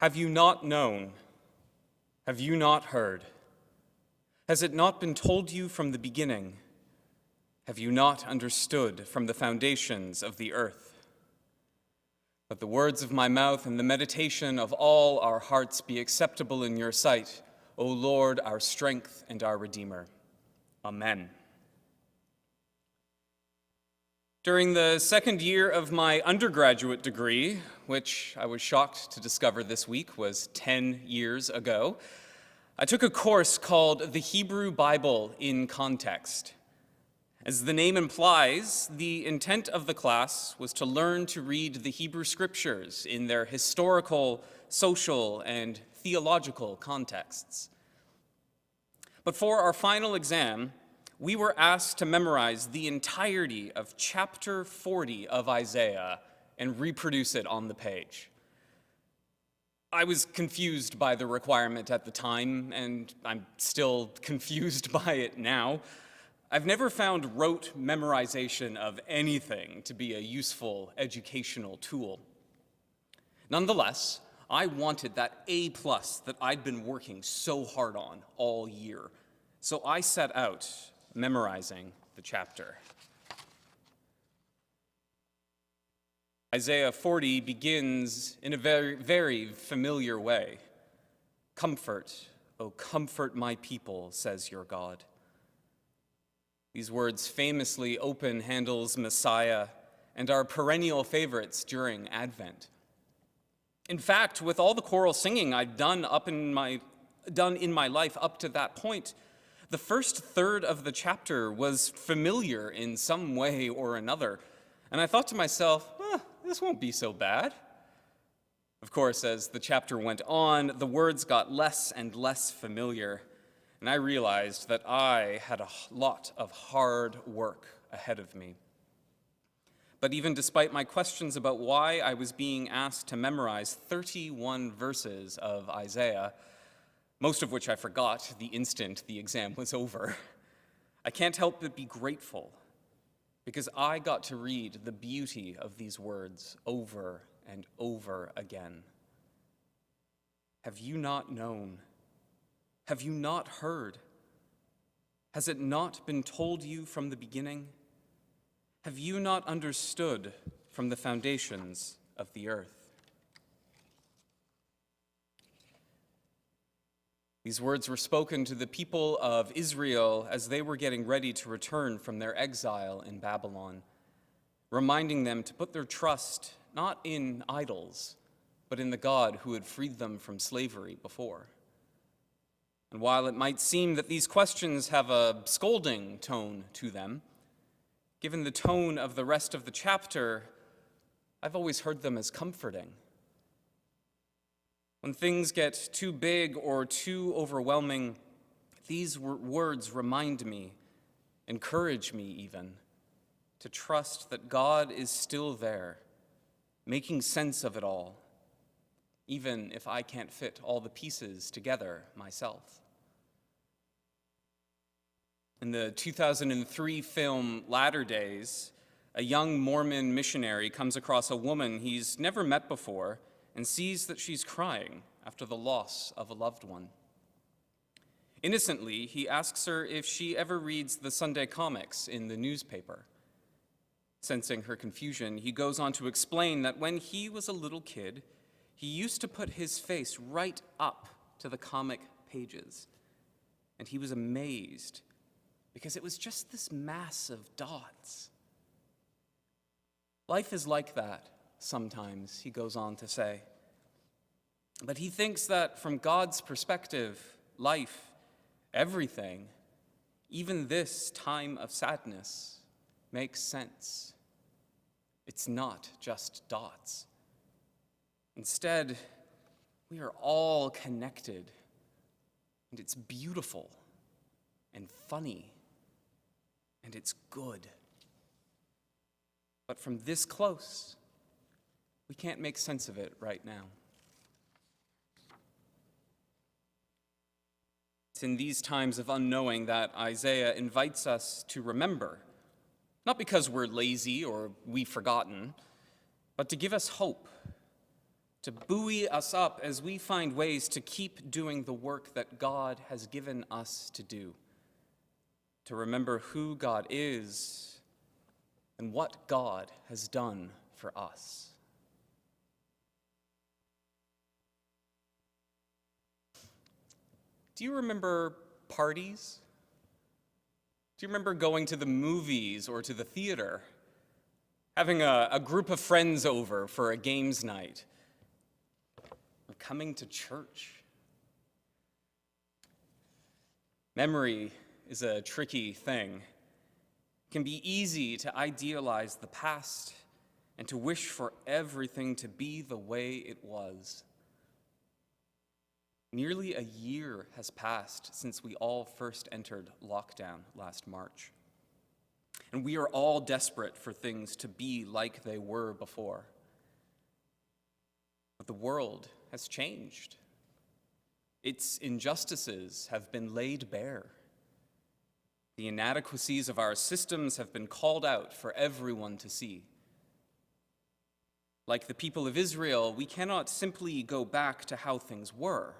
Have you not known? Have you not heard? Has it not been told you from the beginning? Have you not understood from the foundations of the earth? Let the words of my mouth and the meditation of all our hearts be acceptable in your sight, O Lord, our strength and our Redeemer. Amen. During the second year of my undergraduate degree, which I was shocked to discover this week was 10 years ago, I took a course called The Hebrew Bible in Context. As the name implies, the intent of the class was to learn to read the Hebrew Scriptures in their historical, social, and theological contexts. But for our final exam, we were asked to memorize the entirety of chapter 40 of Isaiah and reproduce it on the page. I was confused by the requirement at the time, and I'm still confused by it now. I've never found rote memorization of anything to be a useful educational tool. Nonetheless, I wanted that A+ that I'd been working so hard on all year, so I set out memorizing the chapter. Isaiah 40 begins in a very, very familiar way. Comfort, O comfort my people, says your God. These words famously open Handel's Messiah and are perennial favorites during Advent. In fact, with all the choral singing I'd done in my life up to that point, the first third of the chapter was familiar in some way or another, and I thought to myself, this won't be so bad. Of course, as the chapter went on, the words got less and less familiar, and I realized that I had a lot of hard work ahead of me. But even despite my questions about why I was being asked to memorize 31 verses of Isaiah, most of which I forgot the instant the exam was over, I can't help but be grateful because I got to read the beauty of these words over and over again. Have you not known? Have you not heard? Has it not been told you from the beginning? Have you not understood from the foundations of the earth? These words were spoken to the people of Israel as they were getting ready to return from their exile in Babylon, reminding them to put their trust not in idols, but in the God who had freed them from slavery before. And while it might seem that these questions have a scolding tone to them, given the tone of the rest of the chapter, I've always heard them as comforting. When things get too big or too overwhelming, these words remind me, encourage me even, to trust that God is still there, making sense of it all, even if I can't fit all the pieces together myself. In the 2003 film Latter Days, a young Mormon missionary comes across a woman he's never met before and sees that she's crying after the loss of a loved one. Innocently, he asks her if she ever reads the Sunday comics in the newspaper. Sensing her confusion, he goes on to explain that when he was a little kid, he used to put his face right up to the comic pages, and he was amazed because it was just this mass of dots. Life is like that sometimes, he goes on to say. But he thinks that from God's perspective, life, everything, even this time of sadness, makes sense. It's not just dots. Instead, we are all connected, and it's beautiful and funny, and it's good. But from this close, we can't make sense of it right now. It's in these times of unknowing that Isaiah invites us to remember, not because we're lazy or we've forgotten, but to give us hope. to buoy us up as we find ways to keep doing the work that God has given us to do, to remember who God is and what God has done for us. Do you remember parties? Do you remember going to the movies or to the theater? Having a group of friends over for a games night? Or coming to church? Memory is a tricky thing. It can be easy to idealize the past and to wish for everything to be the way it was. Nearly a year has passed since we all first entered lockdown last March. And we are all desperate for things to be like they were before. But the world has changed. Its injustices have been laid bare. The inadequacies of our systems have been called out for everyone to see. Like the people of Israel, we cannot simply go back to how things were.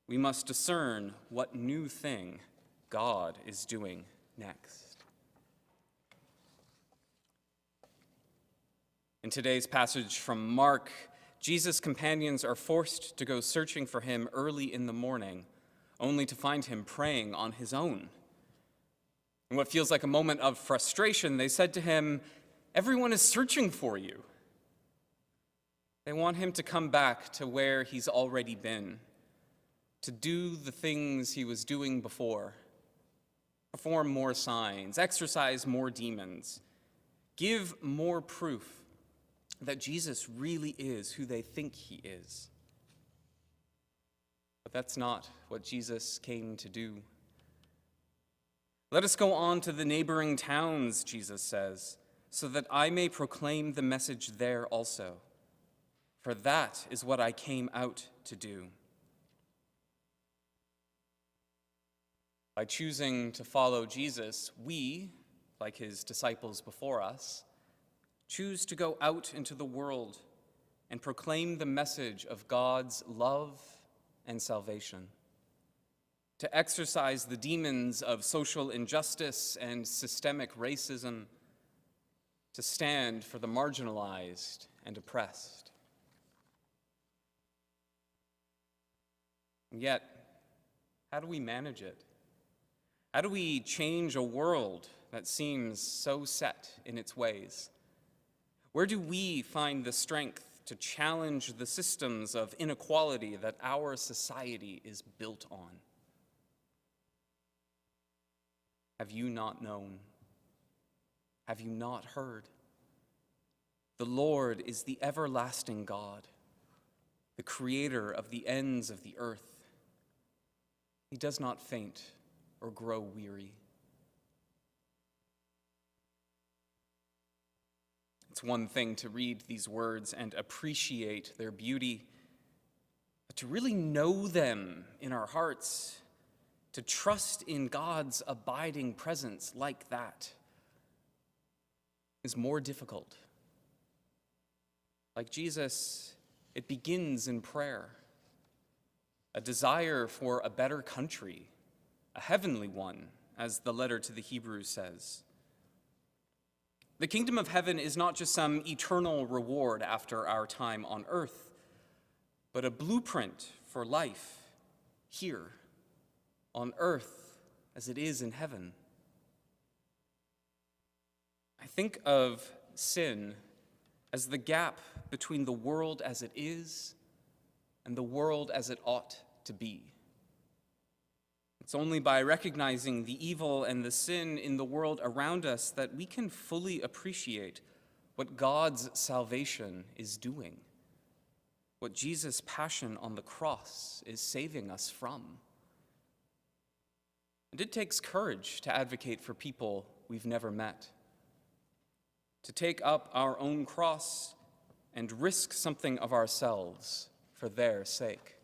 We must discern what new thing God is doing next. In today's passage from Mark, Jesus' companions are forced to go searching for him early in the morning, only to find him praying on his own. In what feels like a moment of frustration, they said to him, "Everyone is searching for you." They want him to come back to where he's already been, to do the things he was doing before, perform more signs, exorcise more demons, give more proof that Jesus really is who they think he is. But that's not what Jesus came to do. "Let us go on to the neighboring towns," Jesus says, "so that I may proclaim the message there also. For that is what I came out to do." By choosing to follow Jesus, we, like his disciples before us, choose to go out into the world and proclaim the message of God's love and salvation, to exorcise the demons of social injustice and systemic racism, to stand for the marginalized and oppressed. And yet, how do we manage it? How do we change a world that seems so set in its ways? Where do we find the strength to challenge the systems of inequality that our society is built on? Have you not known? Have you not heard? The Lord is the everlasting God, the creator of the ends of the earth. He does not faint or grow weary. It's one thing to read these words and appreciate their beauty, but to really know them in our hearts, to trust in God's abiding presence like that, is more difficult. Like Jesus, it begins in prayer, a desire for a better country, a heavenly one, as the letter to the Hebrews says. The kingdom of heaven is not just some eternal reward after our time on earth, but a blueprint for life here on earth as it is in heaven. I think of sin as the gap between the world as it is and the world as it ought to be. It's only by recognizing the evil and the sin in the world around us that we can fully appreciate what God's salvation is doing, what Jesus' passion on the cross is saving us from. And it takes courage to advocate for people we've never met, to take up our own cross and risk something of ourselves for their sake.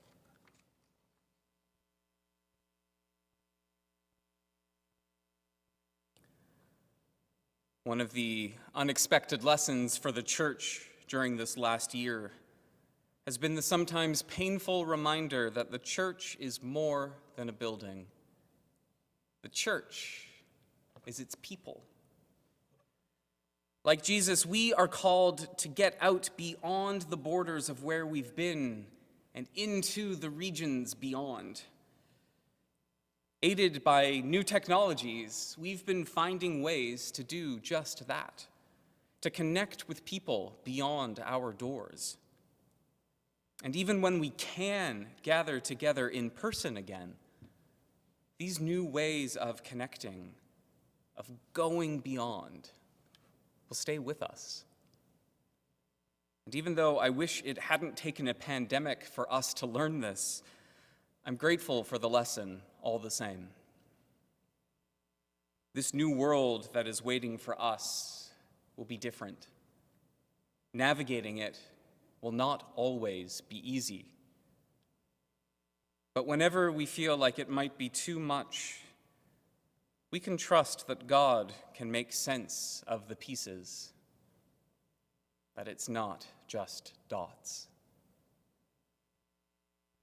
One of the unexpected lessons for the church during this last year has been the sometimes painful reminder that the church is more than a building. The church is its people. Like Jesus, we are called to get out beyond the borders of where we've been and into the regions beyond. Aided by new technologies, we've been finding ways to do just that, to connect with people beyond our doors. And even when we can gather together in person again, these new ways of connecting, of going beyond, will stay with us. And even though I wish it hadn't taken a pandemic for us to learn this, I'm grateful for the lesson all the same. This new world that is waiting for us will be different. Navigating it will not always be easy. But whenever we feel like it might be too much, we can trust that God can make sense of the pieces, that it's not just dots.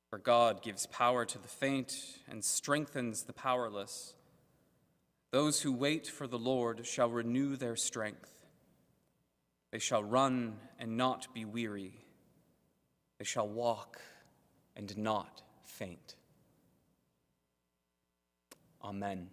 For God gives power to the faint and strengthens the powerless. Those who wait for the Lord shall renew their strength. They shall run and not be weary. They shall walk and not faint. Amen.